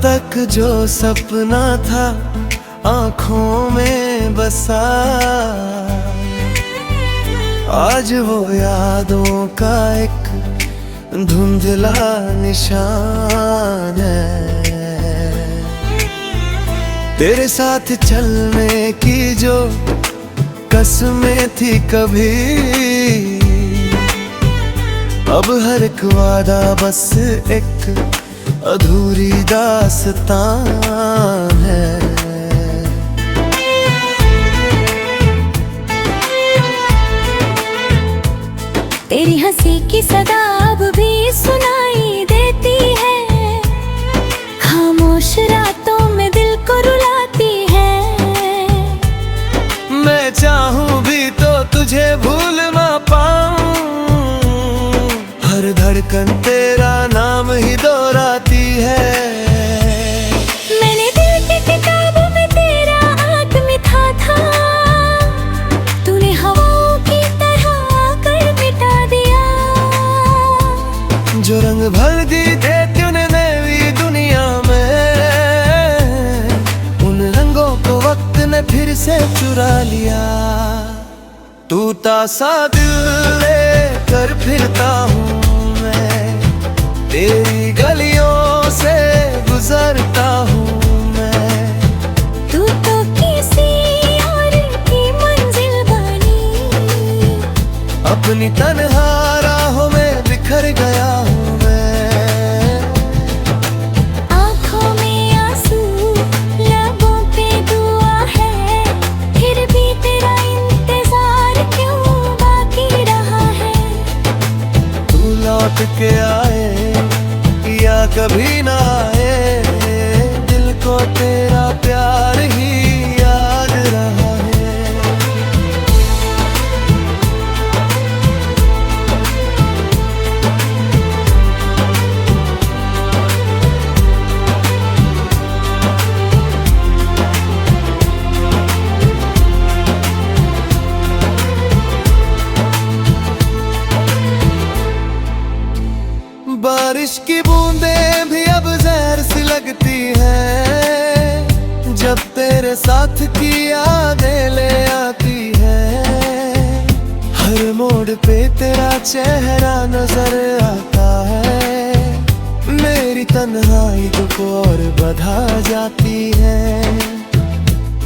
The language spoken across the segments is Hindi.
तक जो सपना था आंखों में बसा, आज वो यादों का एक धुंधला निशान है। तेरे साथ चलने की जो कसमें थी कभी, अब हर एक वादा बस एक अधूरी दास्तां है। तेरी हंसी की सदा अब भी सुनाई देती है, खामोश रातों में दिल को रुलाती है। मैं चाहूं भी तो तुझे भूल ना पाऊं, हर धड़कन तेरा नाम ही दोहराती है। मैंने दिल की किताबों में तेरा आग मिथा था, तूने हवाओं की तरह आकर मिटा दिया। जो रंग भर दी थे तूने नई दुनिया में, उन रंगों को वक्त ने फिर से चुरा लिया। टूटा सा दिल लेकर फिरता हूँ मैं, तेरी गलियों से गुजरता हूँ मैं। तू तो किसी और की मंजिल बनी, अपनी तन्हा राहों में बिखर गया हूँ मैं। आँखों में आंसू, लबों पे दुआ है, फिर भी तेरा इंतजार क्यों बाकी रहा है। तू लौट के आए या कभी ना आए, दिल को तेरा प्यार ही याद रहा है। बारिश की बूंदें भी अब जहर सी लगती है, जब तेरे साथ की यादें ले आती है। हर मोड़ पे तेरा चेहरा नजर आता है, मेरी तन्हाई दुख और बढ़ा जाती है।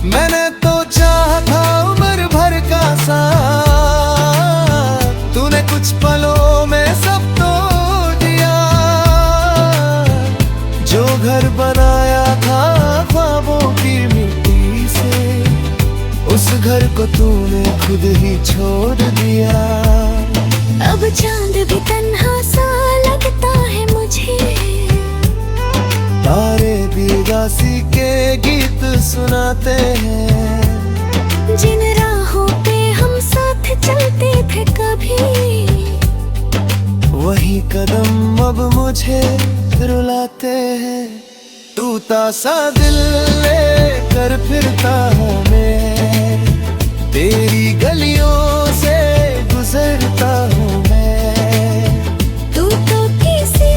मैंने तो चाहा था उम्र भर का साथ, तूने कुछ पलों में सब जो घर बनाया था ख्वाबों की मिट्टी से, उस घर को तूने खुद ही छोड़ दिया। अब चांद भी तन्हा सा लगता है मुझे, तारे भी उदासी के गीत सुनाते हैं। जिन राहों पे हम साथ चलते थे कभी, वही कदम अब मुझे रुलाते हैं। टूटा सा दिल लेकर फिरता हूँ मैं, तेरी गलियों से गुजरता हूँ मैं। तू तो किसी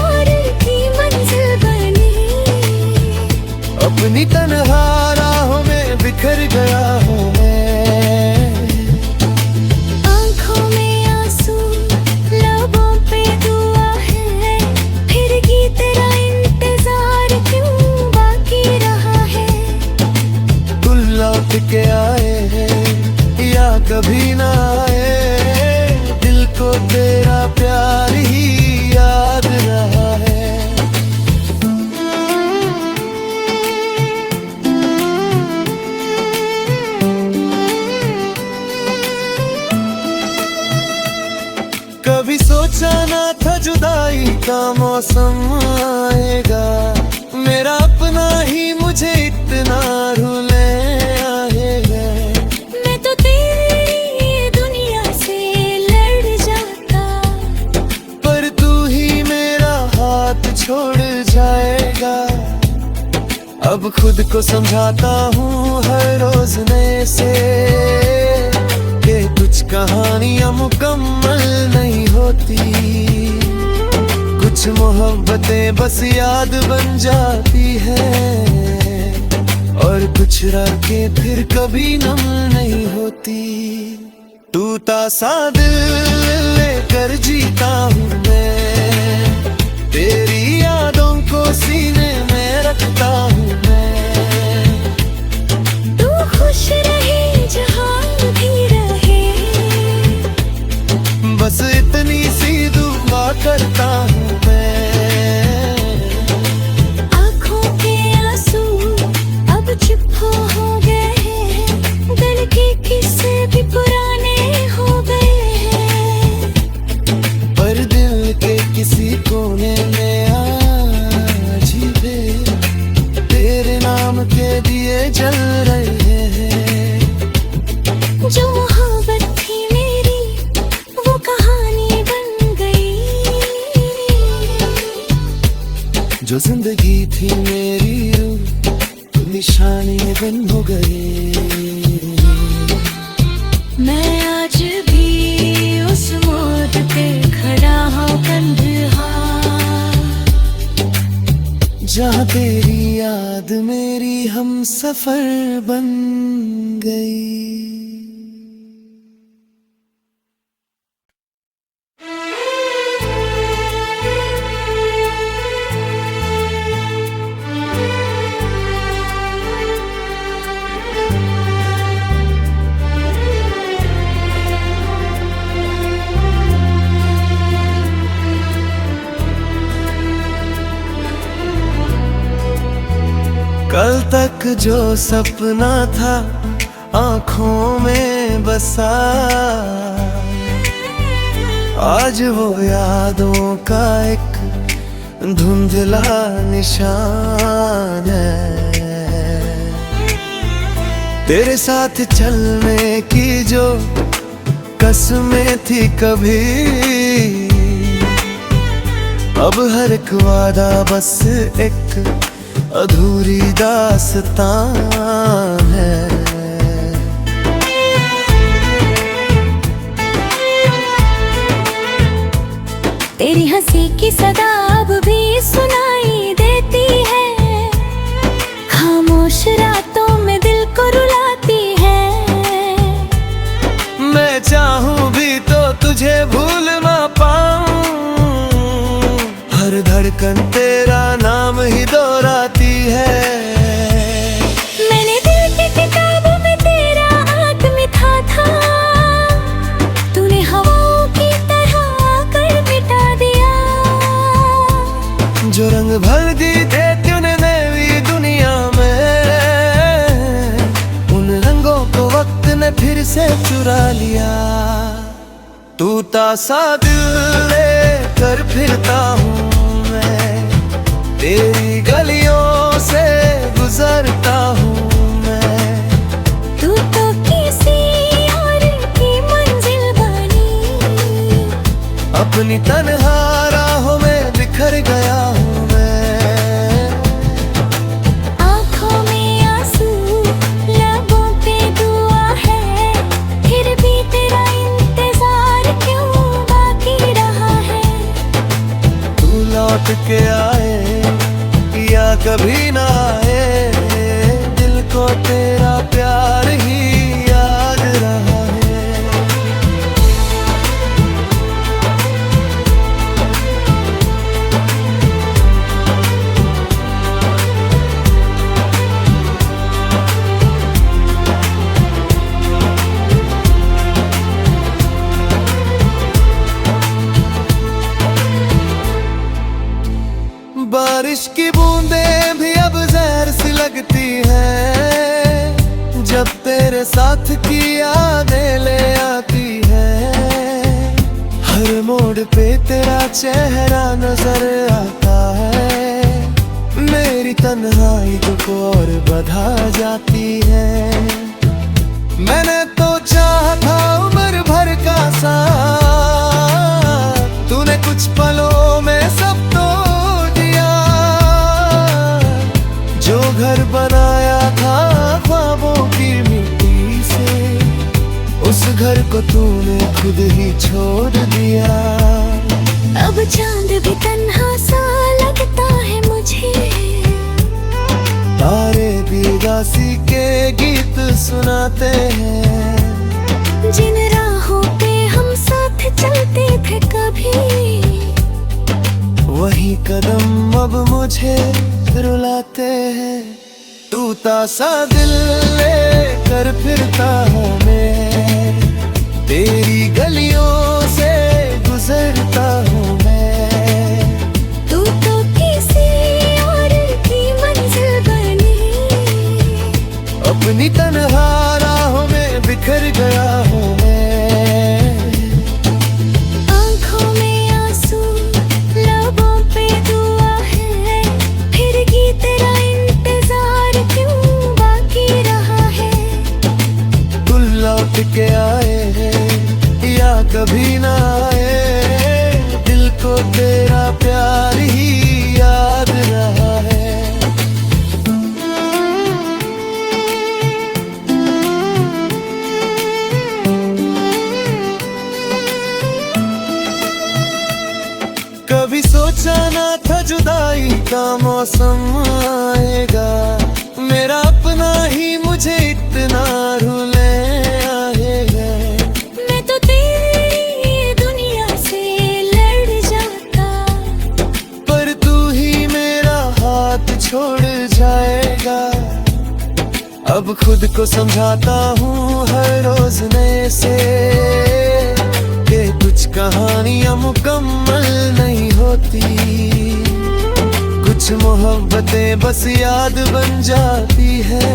और की मंजिल बनी, अपनी तन्हा राहों में बिखर गया हूँ मैं। लौट के आए हैं या कभी ना आए, दिल को तेरा प्यार ही याद रहा है। कभी सोचा ना था जुदाई का मौसम आएगा, मेरा अपना ही मुझे इतना रूले आएगा। मैं तो तेरी दुनिया से लड़ जाता, पर तू ही मेरा हाथ छोड़ जाएगा। अब खुद को समझाता हूँ हर रोज नए से, कि कुछ कहानियां मुकम्मल नहीं होती, कुछ कुछ मोहब्बतें बस याद बन जाती है, और कुछ रातें फिर कभी नम नहीं होती। टूटा सा दिल लेकर जीता हूँ मैं, तेरी यादों को सीने में रखता हूँ मैं। तू खुश रहे जहाँ भी रहे, बस इतनी सी दुआ करता हूँ मैं। आँखों के आंसू अब चुप हो गए हैं, दिल के किस्से भी पुराने हो गए हैं। पर दिल के किसी कोने में आज भी तेरे नाम के दिए जल रहे हैं। जो मोहब्बत थी मेरी वो कहानी बन गई, जो जिंदगी थी मेरी रूह निशानी बन हो गई। मैं आज भी उस मोड़ पे खड़ा हूँ कंधा, जहाँ तेरी याद मेरी हम सफर बन गई। कल तक जो सपना था आंखों में बसा, आज वो यादों का एक धुंधला निशान है। तेरे साथ चलने की जो कसमें थी कभी, अब हर एक वादा बस एक अधूरी दास्तां है। तेरी हंसी की सदा अब भी सुनाई देती है, खामोश रातों में दिल को रुलाती है। मैं चाहूं भी तो तुझे भूल ना पाऊं, हर धड़कन तेरा नाम ही दोहराती है। मैंने दिल की किताबों में तेरा हाथ मिथा था, तूने हवाओं की तरह आकर मिटा दिया। जो रंग भर दी थे तूने नई दुनिया में, उन रंगों को वक्त ने फिर से चुरा लिया। टूटा सा दिल लेकर फिरता हूँ तेरी गलियों से गुजरता हूँ मैं। तू तो किसी और की मंजिल बनी, अपनी तन्हा राहों में बिखर गया हूँ मैं। आँखों में आंसू लबों पे दुआ है, फिर भी तेरा इंतजार क्यों बाकी रहा है। तू लौट के आए या कभी ना आए, दिल को तेरा प्यार ही याद रहा है। बारिश की बूंदें भी अब जहर सी लगती है, जब तेरे साथ की यादें ले आती है। हर मोड़ पे तेरा चेहरा नजर आता है, मेरी तन्हाई को और बढ़ा जाती है। मैंने तो चाहा था उम्र भर का साथ, तूने कुछ पलों में सब जो घर बनाया था ख्वाबों की मिट्टी से, उस घर को तूने खुद ही छोड़ दिया। अब चांद भी तन्हा सा लगता है मुझे। तारे भी उदासी के गीत सुनाते हैं। जिन राहों पे हम साथ चलते थे कभी, वही कदम अब मुझे रुलाते हैं। टूटा सा दिल लेकर फिरता हूँ मैं, तेरी गलियों से गुजरता हूँ मैं। तू तो किसी और की मंजिल बनी, अपनी तन्हा राहों में बिखर गया हूँ मैं। आँखों में आंसू, लबों पे दुआ है, फिर भी तेरा इंतजार क्यों बाकी रहा है। तू लौट के आए या कभी ना आए, दिल को तेरा प्यार ही याद रहा है। कभी सोचा ना था जुदाई का मौसम आएगा, मेरा अपना ही मुझे इतना रुले आएगा। मैं तो तेरी दुनिया से लड़ जाता, पर तू ही मेरा हाथ छोड़ जाएगा। अब खुद को समझाता हूँ हर रोज नए से, कि कुछ कहानियां मुकम्मल नहीं होती, कुछ मोहब्बतें बस याद बन जाती है,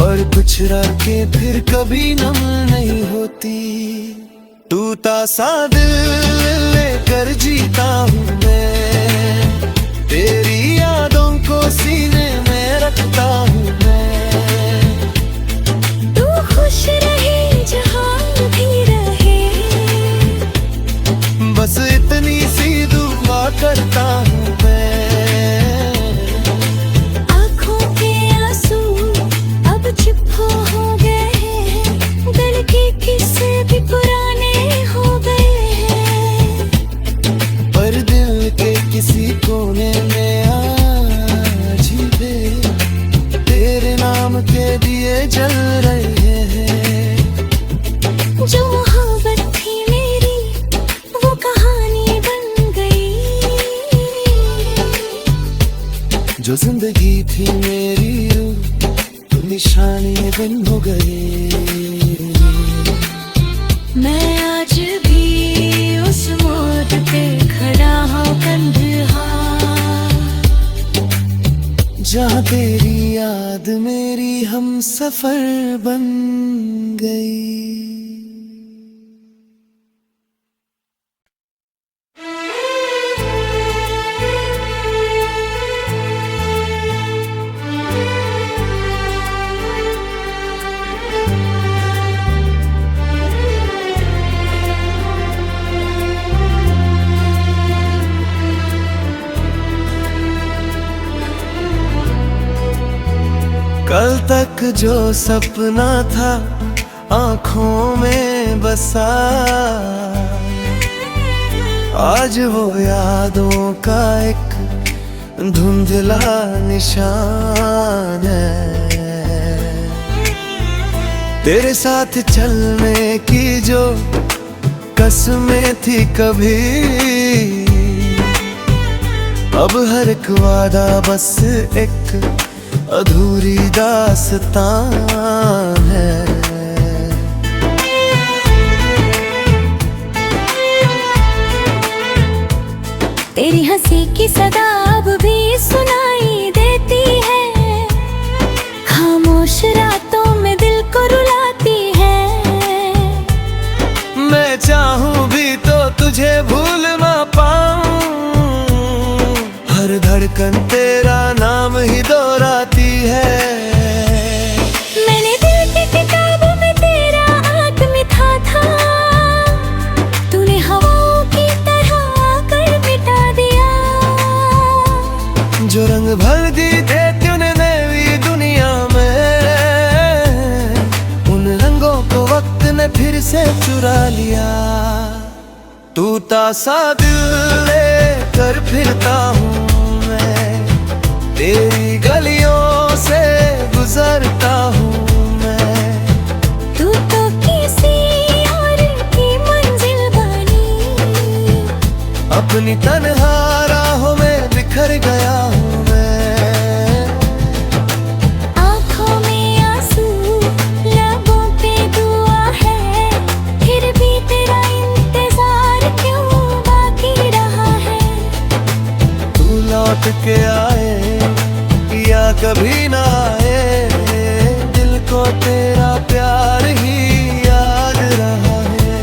और कुछ रातें फिर कभी नम नहीं होती। टूटा सा दिल लेकर जीता हूँ मैं, तेरी यादों को सीने में रखता हूँ मैं। तू खुश रहे जहाँ भी रहे, बस इतनी सी दुआ करता हूँ मैं। आँखों के आंसू अब चुप हो गए हैं, दिल के किस्से भी पुराने हो गए हैं। पर दिल के किसी कोने में आज भी तेरे नाम के दिए जल रहे हैं। जो मोहब्बत थी मेरी वो कहानी बन गई, जो जिंदगी थी मेरी तो निशानी बन हो गई। मैं आज भी उस मोड़ पे खड़ा हूँ कंधा, जहाँ तेरी याद मेरी हम सफर बन गई। कल तक जो सपना था आँखों में बसा, आज वो यादों का एक धुंधला निशान है। तेरे साथ चलने की जो कसमें थी कभी, अब हर एक वादा बस एक अधूरी दास्तां है। तेरी हंसी की सदा अब भी सुनाई देती है, खामोश रातों में दिल को रुलाती है। मैं चाहूं भी तो तुझे भूल ना पाऊं, हर धड़कन तेरा नाम ही दोहराती है। मैंने दिल की किताबों में तेरा आंक मिथा था, तूने हवाओं की तरह आकर मिटा दिया। जो रंग भर दी थे तूने नई दुनिया में, उन रंगों को वक्त ने फिर से चुरा लिया। टूटा सा दिल लेकर फिरता हूँ मैं, तेरी गलियों से गुजरता हूँ मैं। तू तो किसी और की मंजिल बनी, अपनी तन्हा राहों में बिखर गया हूँ मैं। आँखों में आंसू, लबों पे दुआ है, फिर भी तेरा इंतजार क्यों बाकी रहा है। तू लौट के आए या कभी ना आए, दिल को तेरा प्यार ही याद रहा है।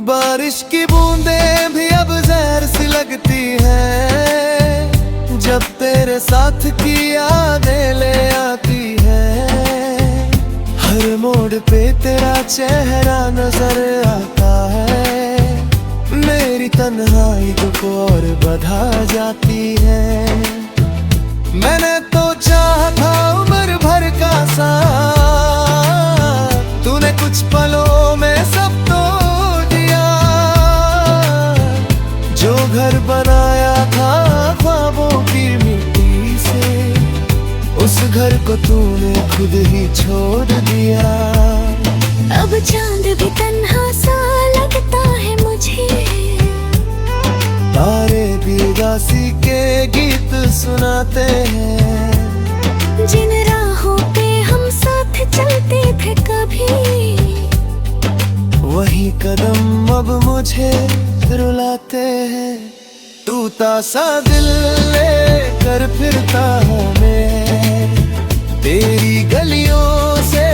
बारिश की बूंदें भी अब जहर सी लगती है, जब तेरे साथ की यादें ले आती है। हर मोड़ पे तेरा चेहरा नजर आता है, मेरी तन्हाई दुख और बढ़ा जाती है। मैंने तो चाहा था उम्र भर का साथ, तूने कुछ पलों में सब जो घर बनाया था ख्वाबों की मिट्टी से, उस घर को तूने खुद ही छोड़ दिया। अब चांद भी तन्हा सा लगता है मुझे, तारे भी उदासी के गीत सुनाते हैं। जिन राहों पे हम साथ चलते थे कभी, वही कदम अब मुझे रुलाते हैं। टूटा सा दिल लेकर फिरता हूँ मैं, तेरी गलियों से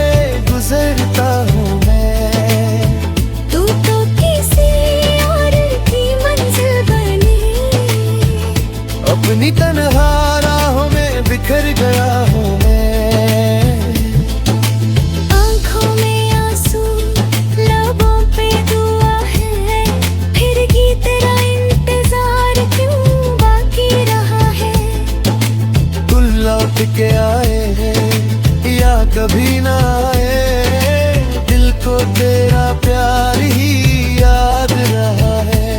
गुजरता हूँ मैं। तू तो किसी और की मंजिल बनी, अपनी तन्हा राहों में बिखर गया हूँ मैं। आँखों में आंसू, लबों पे दुआ है, फिर भी तेरा इंतजार क्यों बाकी रहा है। तू लौट के आए या कभी ना आए, दिल को तेरा प्यार ही याद रहा है।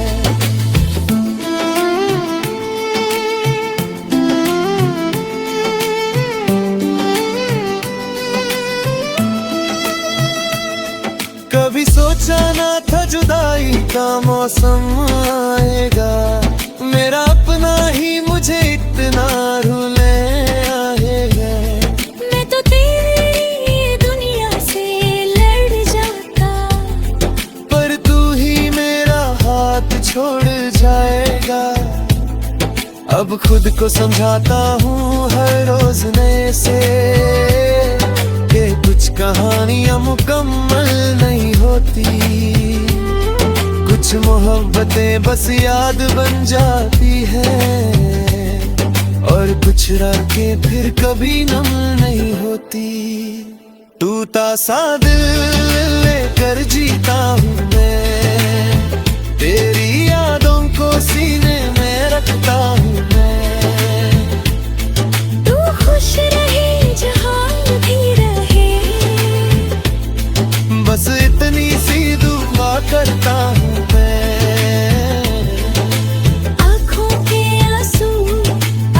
कभी सोचा ना था जुदाई का मौसम आएगा, मेरा अपना ही मुझे इतना रुले आएगा। मैं तो तेरी दुनिया से लड़ जाता, पर तू ही मेरा हाथ छोड़ जाएगा। अब खुद को समझाता हूँ हर रोज नए से, कि कुछ कहानियां मुकम्मल नहीं होती, कुछ मोहब्बतें बस याद बन जाती है, और कुछ रातें फिर कभी नम नहीं होती। टूटा सा दिल लेकर जीता हूँ मैं, तेरी यादों को सीने में रखता हूँ मैं। तू खुश रहे जहाँ भी रहे, बस इतनी सी दुआ करता हूँ मैं। आँखों के आंसू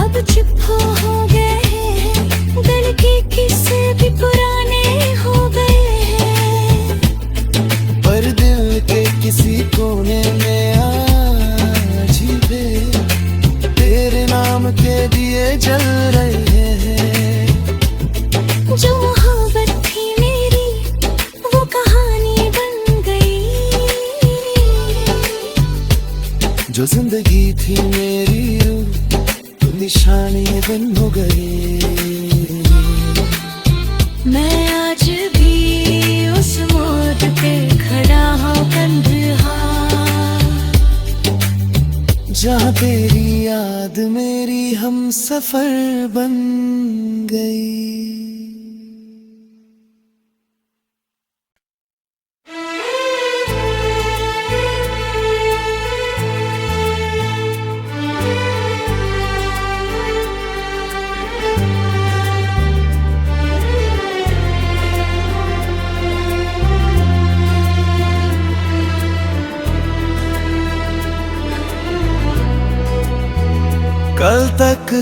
अब चुप हो गए हैं, दिल के किस्से भी पुराने हो गए हैं। पर दिल के किसी कोने में आज भी तेरे नाम के दिए जल रहे हैं। जो मोहब्बत थी मेरी वो कहानी बन गई, जो जिंदगी थी मेरी तो निशानी बन हो गई। मैं आज भी उस मोड़ पे खड़ा हूँ तन्हा, जहाँ तेरी याद मेरी हम सफर बन गई।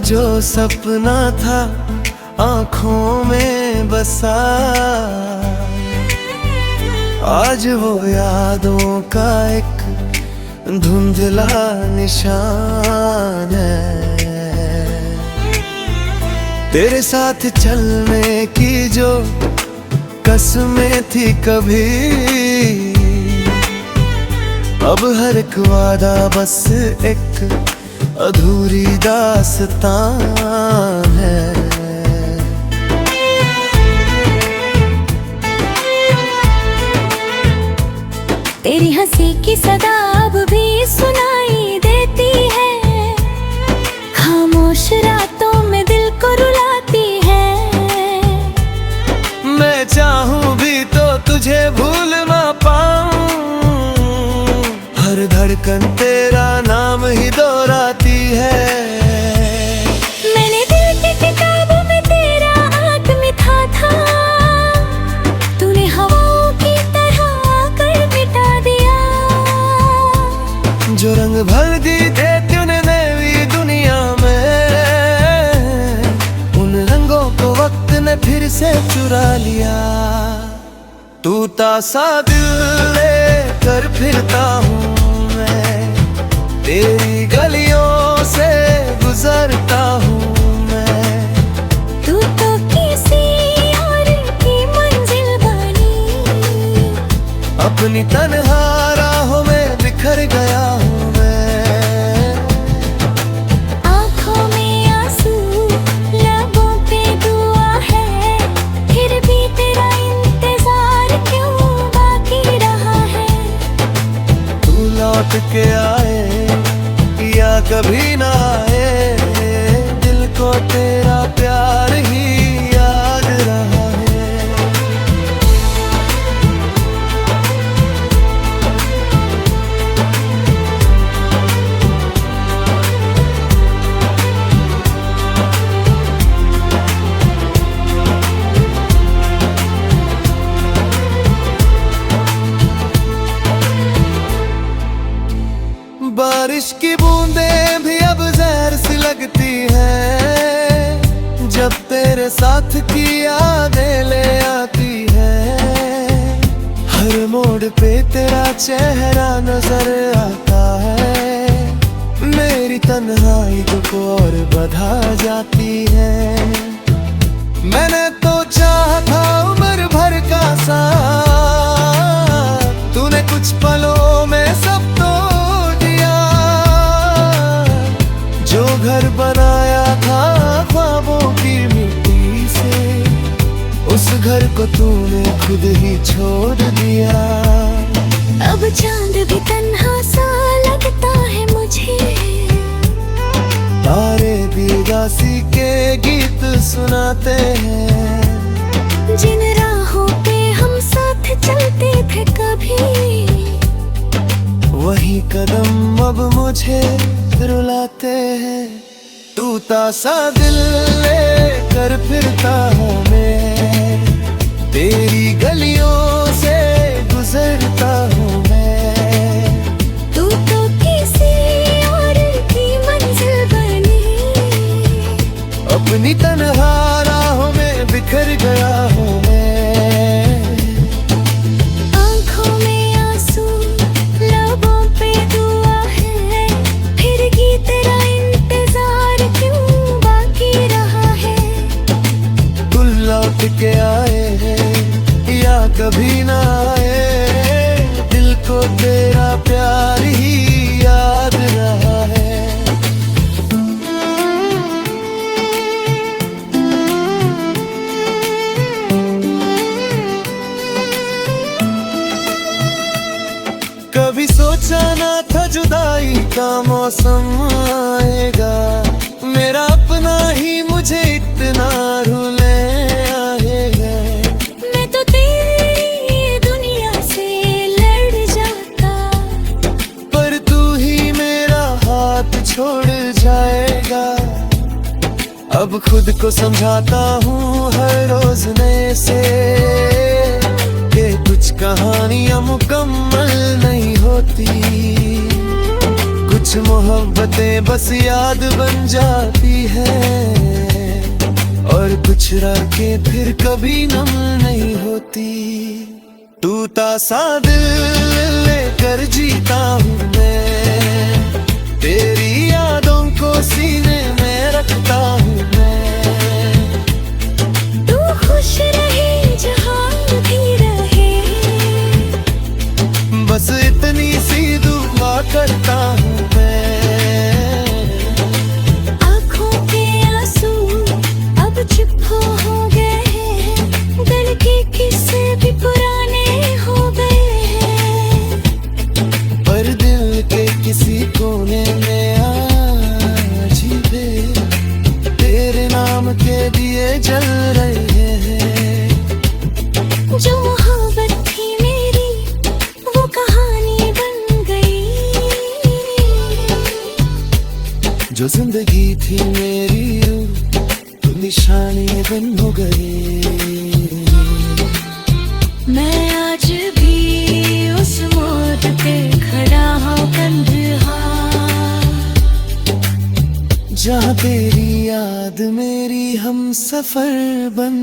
जो सपना था आंखों में बसा, आज वो यादों का एक धुंधला निशान है। तेरे साथ चलने की जो कसमें थी कभी, अब हर एक वादा बस एक अधूरी दास्तान है। तेरी हंसी की सदा अब भी सुनाई देती है, खामोश रातों में दिल को रुलाती है। मैं चाहूं भी तो तुझे भूल ना पाऊं, हर धड़कन तेरा नाम ही दोहराती है। मैंने दिल की किताबों में तेरा आँख मिथा था, तूने हवाओं की तरह आकर मिटा दिया। जो रंग भर दी थे तूने नई दुनिया में, उन रंगों को वक्त ने फिर से चुरा लिया। टूटा सा दिल लेकर फिरता हूँ मैं, तेरी गलियों से गुजरता हूँ मैं। तू तो किसी और की मंजिल बनी, अपनी तन्हा राहों में बिखर गया हूँ मैं। आँखों में आंसू, लबों पे दुआ है, फिर भी तेरा इंतजार क्यों बाकी रहा है। तू लौट के आए या कभी ना आए, दिल को तेरा प्यार ही याद रहा है। बारिश की बूंदें भी अब जहर सी लगती है, जब तेरे साथ की यादें ले आती है। हर मोड़ पे तेरा चेहरा नजर आता है, मेरी तन्हाई दुख और बढ़ा जाती है। मैंने तो चाहा था उम्र भर का साथ, तूने कुछ पलों में सब तोड़ दिया। जो घर बनाया था ख्वाबों की मिट्टी से, उस घर को तूने खुद ही छोड़ दिया। अब चांद भी तन्हा सा लगता है मुझे, तारे भी उदासी के गीत सुनाते हैं। जिन राहों पे हम साथ चलते थे कभी, वही कदम अब मुझे रुलाते हैं। टूटा सा दिल लेकर फिरता हूँ मैं, तेरी गलियों से गुजरता हूँ मैं। तू तो किसी और की मंजिल बनी, अपनी तन्हा राहों में बिखर गया हूँ मैं। आँखों में आंसू, लबों पे दुआ है, फिर भी तेरा इंतजार क्यों बाकी रहा है। तू लौट के आए हैं या कभी ना आए, दिल को तेरा प्यार ही याद रहा है। कभी सोचा ना था जुदाई का मौसम आएगा, मेरा अपना ही मुझे इतना रूले आएगा। मैं तो तेरी दुनिया से लड़ जाता, पर तू ही मेरा हाथ छोड़ जाएगा। अब खुद को समझाता हूँ हर रोज नए से, कि कुछ कहानियां मुकम्मल नहीं होती, कुछ कुछ मोहब्बतें बस याद बन जाती है, और कुछ रातें फिर कभी नम नहीं होती। टूटा सा दिल लेकर जीता हूँ मैं, तेरी यादों को सीने में रखता हूँ मैं। तू खुश रहे जहाँ भी रहे, बस इतनी सी दुआ करता हूँ मैं। आँखों के आंसू अब चुप हो गए हैं, दिल के किस्से भी पुराने हो गए हैं। पर दिल के किसी कोने में आज भी तेरे नाम के दिए जल रहे हैं। जो मोहब्बत थी मेरी वो कहानी बन गई, जो जिंदगी थी मेरी तो निशानी बन हो गई। मैं आज भी उस मोड़ पे खड़ा हूँ कंधा, जहाँ तेरी याद मेरी हम सफर बन